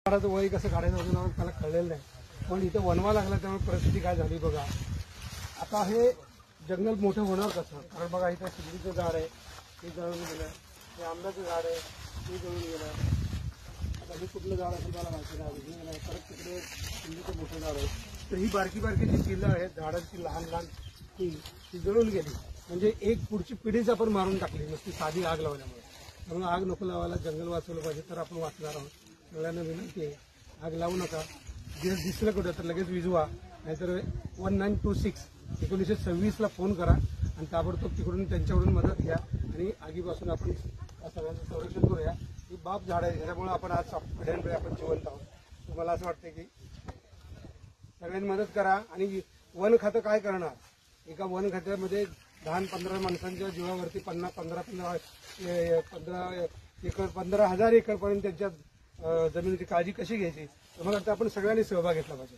झाडाचं वय कसं काढायचं अजून मला कळलेलं नाही, पण इथं वनवा लागला त्यामुळे परिस्थिती काय झाली बघा. आता हे जंगल मोठं होणार कसं? कारण बघा इथं शिंदीचं झाड आहे, हे जळून गेलं, हे आंब्याचं झाड आहे, हे जळून गेलं. आता हे कुठलं झाड असेल मला माहिती नाही. परत तिकडे शिंदीचं मोठं झाड आहे. तर ही बारकी बारकी जी पिल्लं आहेत झाडांची लहान लहान ती जळून गेली. म्हणजे एक पुढची पिढीच आपण मारून टाकली नुसती साधी आग लावल्यामुळे. त्यामुळे आग नको लावायला, जंगल वाचवलं पाहिजे तर आपण वाचणार आहोत. सगळ्यांना विनंती आहे, आग लावू नका. दिसलं कुठं तर लगेच विझवा, नाहीतर 1926 1926ला फोन करा आणि ताबडतोब तिकडून त्यांच्याकडून मदत घ्या आणि आगीपासून आपण सगळ्यांचं संरक्षण करूया. ही बाप झाड आहे, त्याच्यामुळे आपण आज पिढ्यानपिढ्या आपण जिवंत आहोत. तुम्हाला असं वाटतं की सगळ्यांनी मदत करा. आणि वन खातं काय करणार? एका वन खात्यामध्ये 10-15 माणसांच्या जीवावरती 15,000 एकर 15,000 एकरपर्यंत त्यांच्या जमिनीची काळजी कशी घ्यायची? मला वाटतं आपण सगळ्यांनी सहभाग घेतला पाहिजे.